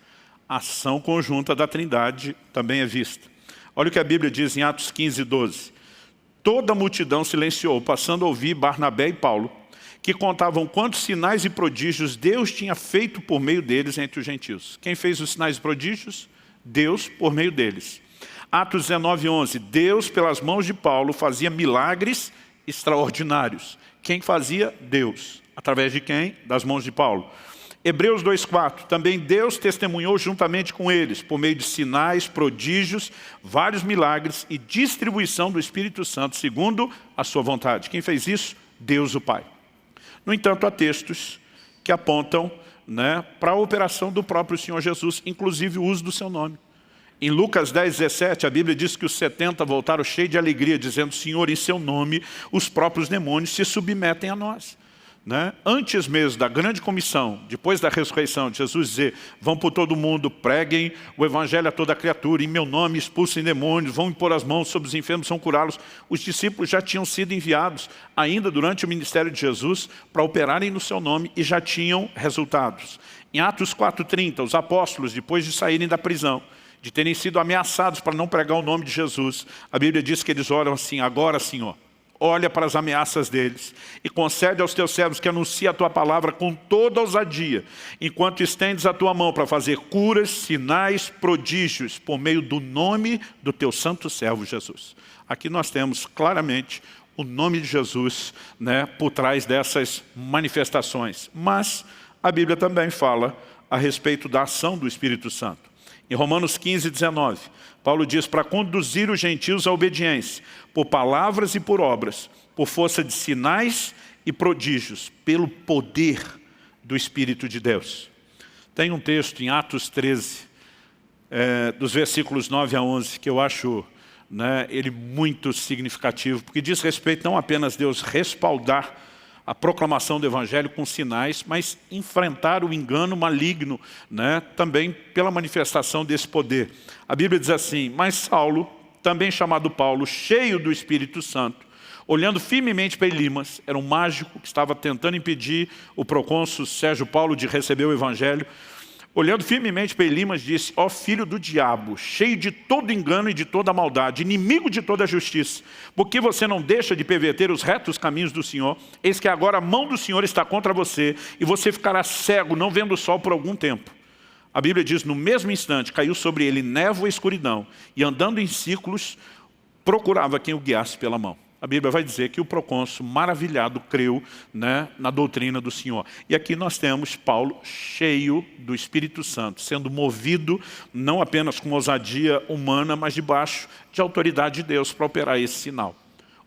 a ação conjunta da Trindade também é vista. Olha o que a Bíblia diz em Atos 15, 12. Toda a multidão silenciou, passando a ouvir Barnabé e Paulo, que contavam quantos sinais e prodígios Deus tinha feito por meio deles entre os gentios. Quem fez os sinais e prodígios? Deus por meio deles. Atos 19, 11. Deus, pelas mãos de Paulo, fazia milagres extraordinários. Quem fazia? Deus. Através de quem? Das mãos de Paulo. Hebreus 2,4. Também Deus testemunhou juntamente com eles, por meio de sinais, prodígios, vários milagres e distribuição do Espírito Santo, segundo a sua vontade. Quem fez isso? Deus o Pai. No entanto, há textos que apontam, né, para a operação do próprio Senhor Jesus, inclusive o uso do seu nome. Em Lucas 10, 17, a Bíblia diz que os 70 voltaram cheios de alegria, dizendo, Senhor, em seu nome, os próprios demônios se submetem a nós. Né? Antes mesmo da grande comissão, depois da ressurreição, de Jesus dizer, vão por todo mundo, preguem o evangelho a toda criatura, em meu nome expulsem demônios, vão impor as mãos sobre os enfermos, vão curá-los. Os discípulos já tinham sido enviados, ainda durante o ministério de Jesus, para operarem no seu nome e já tinham resultados. Em Atos 4:30, os apóstolos, depois de saírem da prisão, de terem sido ameaçados para não pregar o nome de Jesus, a Bíblia diz que eles oram assim: agora, Senhor, olha para as ameaças deles e concede aos teus servos que anunciem a tua palavra com toda ousadia, enquanto estendes a tua mão para fazer curas, sinais, prodígios, por meio do nome do teu santo servo Jesus. Aqui nós temos claramente o nome de Jesus, né, por trás dessas manifestações. Mas a Bíblia também fala a respeito da ação do Espírito Santo. Em Romanos 15:19, Paulo diz: para conduzir os gentios à obediência, por palavras e por obras, por força de sinais e prodígios, pelo poder do Espírito de Deus. Tem um texto em Atos 13, dos versículos 9 a 11, que eu acho, né, ele muito significativo, porque diz respeito não apenas a Deus respaldar a proclamação do Evangelho com sinais, mas enfrentar o engano maligno, né, também pela manifestação desse poder. A Bíblia diz assim: mas Saulo, também chamado Paulo, cheio do Espírito Santo, olhando firmemente para Elimas, era um mágico que estava tentando impedir o procônsul Sérgio Paulo de receber o Evangelho, olhando firmemente para Elimas, disse: ó filho do diabo, cheio de todo engano e de toda maldade, inimigo de toda justiça, porque você não deixa de perverter os retos caminhos do Senhor? Eis que agora a mão do Senhor está contra você, e você ficará cego, não vendo o sol por algum tempo. A Bíblia diz: no mesmo instante caiu sobre ele névoa e escuridão, e andando em círculos, procurava quem o guiasse pela mão. A Bíblia vai dizer que o procônsul, maravilhado, creu, né, na doutrina do Senhor. E aqui nós temos Paulo cheio do Espírito Santo, sendo movido não apenas com ousadia humana, mas debaixo de autoridade de Deus para operar esse sinal.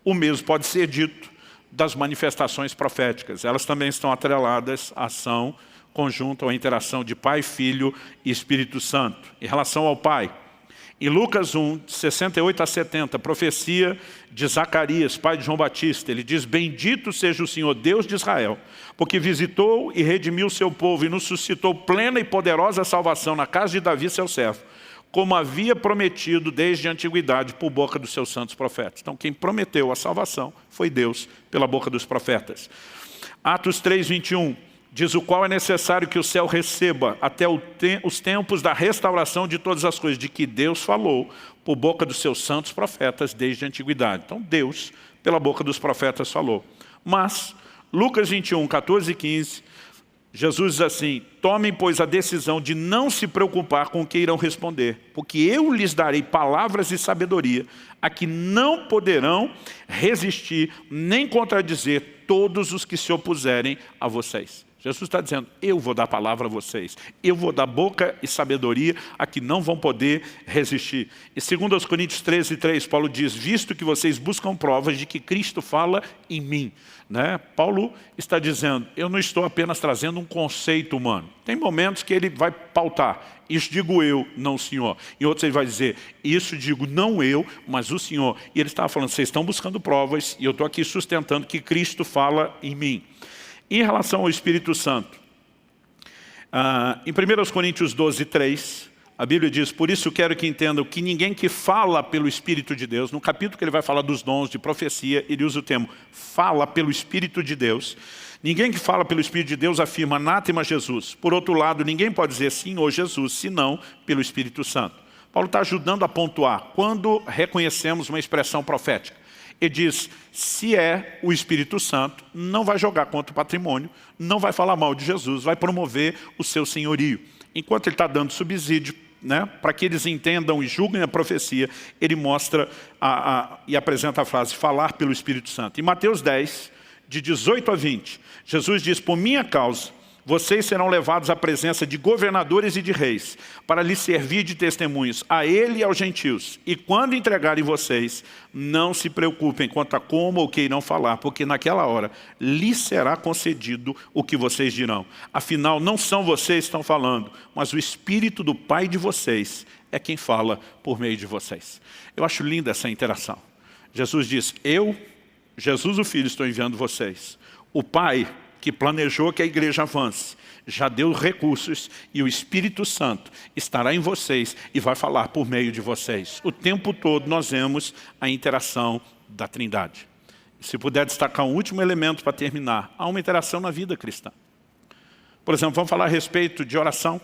O mesmo pode ser dito das manifestações proféticas. Elas também estão atreladas à ação conjunta, à interação de Pai, Filho e Espírito Santo. Em relação ao Pai, em Lucas 1, 68 a 70, profecia de Zacarias, pai de João Batista, ele diz: bendito seja o Senhor Deus de Israel, porque visitou e redimiu o seu povo e nos suscitou plena e poderosa salvação na casa de Davi, seu servo, como havia prometido desde a antiguidade por boca dos seus santos profetas. Então quem prometeu a salvação foi Deus pela boca dos profetas. Atos 3, 21. Diz: o qual é necessário que o céu receba até os tempos da restauração de todas as coisas, de que Deus falou por boca dos seus santos profetas desde a antiguidade. Então Deus, pela boca dos profetas, falou. Mas, Lucas 21, 14 e 15, Jesus diz assim: tomem, pois, a decisão de não se preocupar com o que irão responder, porque eu lhes darei palavras e sabedoria, a que não poderão resistir nem contradizer todos os que se opuserem a vocês. Jesus está dizendo: eu vou dar palavra a vocês, eu vou dar boca e sabedoria a que não vão poder resistir. E segundo aos Coríntios 13, 3, Paulo diz: visto que vocês buscam provas de que Cristo fala em mim. Né? Paulo está dizendo: eu não estou apenas trazendo um conceito humano. Tem momentos que ele vai pautar: isso digo eu, não o Senhor. E outros ele vai dizer: isso digo não eu, mas o Senhor. E ele estava falando: vocês estão buscando provas e eu estou aqui sustentando que Cristo fala em mim. Em relação ao Espírito Santo, em 1 Coríntios 12, 3, a Bíblia diz: por isso quero que entendam que ninguém que fala pelo Espírito de Deus, no capítulo que ele vai falar dos dons de profecia, ele usa o termo fala pelo Espírito de Deus. Ninguém que fala pelo Espírito de Deus afirma anátema Jesus. Por outro lado, ninguém pode dizer sim ou Jesus, senão pelo Espírito Santo. Paulo está ajudando a pontuar quando reconhecemos uma expressão profética. Ele diz: se é o Espírito Santo, não vai jogar contra o patrimônio, não vai falar mal de Jesus, vai promover o seu senhorio. Enquanto ele está dando subsídio, né, para que eles entendam e julguem a profecia, ele mostra e apresenta a frase falar pelo Espírito Santo. Em Mateus 10, de 18 a 20, Jesus diz: por minha causa, vocês serão levados à presença de governadores e de reis, para lhes servir de testemunhos a ele e aos gentios. E quando entregarem vocês, não se preocupem quanto a como ou que irão falar, porque naquela hora lhes será concedido o que vocês dirão. Afinal, não são vocês que estão falando, mas o Espírito do Pai de vocês é quem fala por meio de vocês. Eu acho linda essa interação. Jesus diz: eu, Jesus o Filho, estou enviando vocês. O Pai, que planejou que a igreja avance, já deu recursos e o Espírito Santo estará em vocês e vai falar por meio de vocês. O tempo todo nós vemos a interação da Trindade. Se puder destacar um último elemento para terminar, há uma interação na vida cristã. Por exemplo, vamos falar a respeito de oração.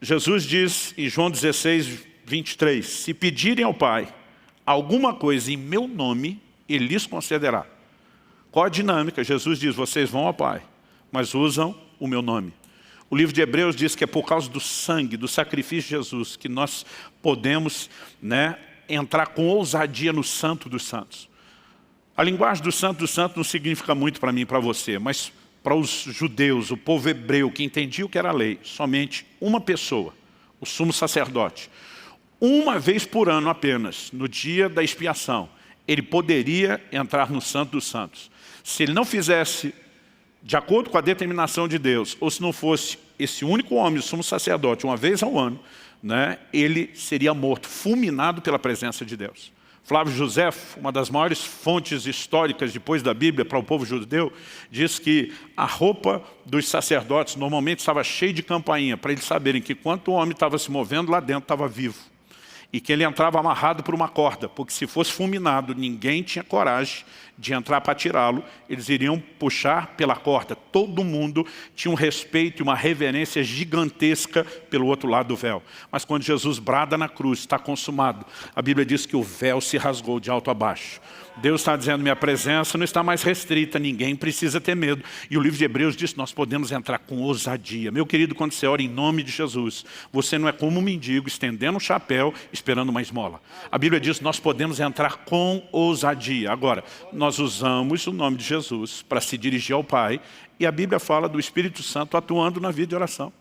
Jesus diz em João 16, 23, se pedirem ao Pai alguma coisa em meu nome, Ele lhes concederá. Qual a dinâmica? Jesus diz, vocês vão ao Pai, mas usam o meu nome. O livro de Hebreus diz que é por causa do sangue, do sacrifício de Jesus, que nós podemos, entrar com ousadia no Santo dos Santos. A linguagem do Santo dos Santos não significa muito para mim e para você, mas para os judeus, o povo hebreu, que entendia o que era a lei, somente uma pessoa, o sumo sacerdote, uma vez por ano apenas, no dia da expiação, ele poderia entrar no Santo dos Santos. Se ele não fizesse de acordo com a determinação de Deus, ou se não fosse esse único homem, o sumo sacerdote, uma vez ao ano, ele seria morto, fulminado pela presença de Deus. Flávio Josefo, uma das maiores fontes históricas depois da Bíblia para o povo judeu, diz que a roupa dos sacerdotes normalmente estava cheia de campainha, para eles saberem que quando o homem estava se movendo lá dentro, estava vivo. E que ele entrava amarrado por uma corda, porque se fosse fulminado, ninguém tinha coragem de entrar para tirá-lo, eles iriam puxar pela corda. Todo mundo tinha um respeito e uma reverência gigantesca pelo outro lado do véu. Mas quando Jesus brada na cruz, está consumado, a Bíblia diz que o véu se rasgou de alto a baixo. Deus está dizendo, minha presença não está mais restrita, ninguém precisa ter medo. E o livro de Hebreus diz que nós podemos entrar com ousadia. Meu querido, quando você ora em nome de Jesus, você não é como um mendigo, estendendo um chapéu, esperando uma esmola. A Bíblia diz que nós podemos entrar com ousadia. Agora, nós usamos o nome de Jesus para se dirigir ao Pai, e a Bíblia fala do Espírito Santo atuando na vida de oração.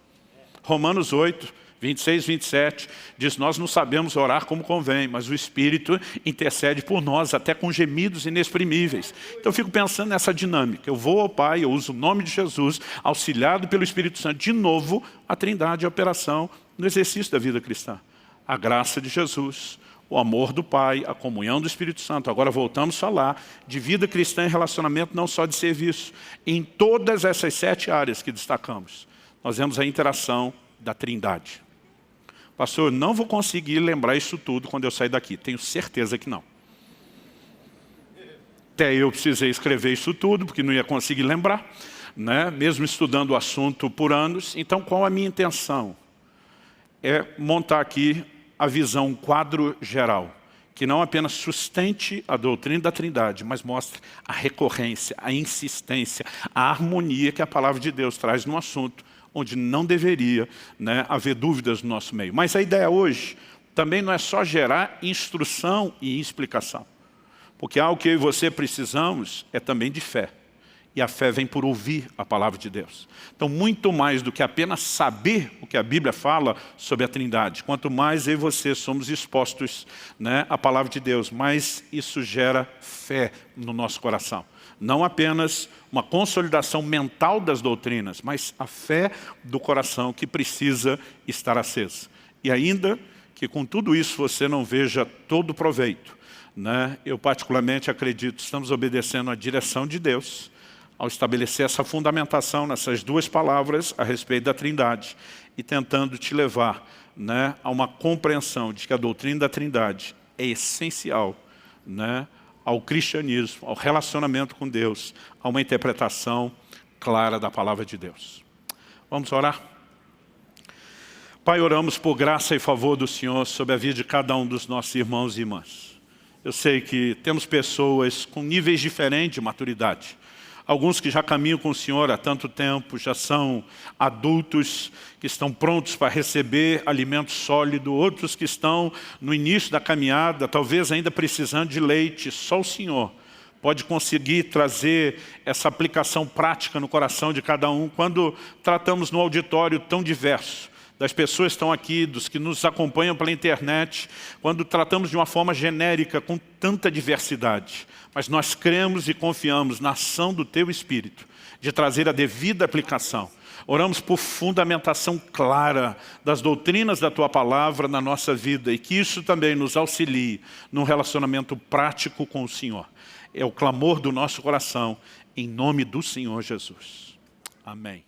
Romanos 8, 26, 27, diz, nós não sabemos orar como convém, mas o Espírito intercede por nós, até com gemidos inexprimíveis. Então eu fico pensando nessa dinâmica. Eu vou ao Pai, eu uso o nome de Jesus, auxiliado pelo Espírito Santo. De novo, a Trindade é a operação no exercício da vida cristã. A graça de Jesus, o amor do Pai, a comunhão do Espírito Santo. Agora voltamos a falar de vida cristã e relacionamento, não só de serviço. Em todas essas 7 áreas que destacamos, nós vemos a interação da Trindade. Pastor, não vou conseguir lembrar isso tudo quando eu sair daqui. Tenho certeza que não. Até eu precisei escrever isso tudo, porque não ia conseguir lembrar, mesmo estudando o assunto por anos. Então, qual a minha intenção? É montar aqui a visão, um quadro geral, que não apenas sustente a doutrina da Trindade, mas mostre a recorrência, a insistência, a harmonia que a palavra de Deus traz no assunto, onde não deveria haver dúvidas no nosso meio. Mas a ideia hoje também não é só gerar instrução e explicação, porque algo que eu e você precisamos é também de fé. E a fé vem por ouvir a palavra de Deus. Então, muito mais do que apenas saber o que a Bíblia fala sobre a Trindade, quanto mais eu e você somos expostos à palavra de Deus, mais isso gera fé no nosso coração. Não apenas uma consolidação mental das doutrinas, mas a fé do coração que precisa estar acesa. E ainda que com tudo isso você não veja todo o proveito, eu particularmente acredito que estamos obedecendo a direção de Deus, ao estabelecer essa fundamentação nessas 2 palavras a respeito da Trindade e tentando te levar a uma compreensão de que a doutrina da Trindade é essencial ao cristianismo, ao relacionamento com Deus, a uma interpretação clara da palavra de Deus. Vamos orar? Pai, oramos por graça e favor do Senhor sobre a vida de cada um dos nossos irmãos e irmãs. Eu sei que temos pessoas com níveis diferentes de maturidade. Alguns que já caminham com o Senhor há tanto tempo, já são adultos que estão prontos para receber alimento sólido, outros que estão no início da caminhada, talvez ainda precisando de leite. Só o Senhor pode conseguir trazer essa aplicação prática no coração de cada um. Quando tratamos no auditório tão diverso, das pessoas que estão aqui, dos que nos acompanham pela internet, quando tratamos de uma forma genérica, com tanta diversidade. Mas nós cremos e confiamos na ação do Teu Espírito, de trazer a devida aplicação. Oramos por fundamentação clara das doutrinas da Tua Palavra na nossa vida e que isso também nos auxilie num relacionamento prático com o Senhor. É o clamor do nosso coração, em nome do Senhor Jesus. Amém.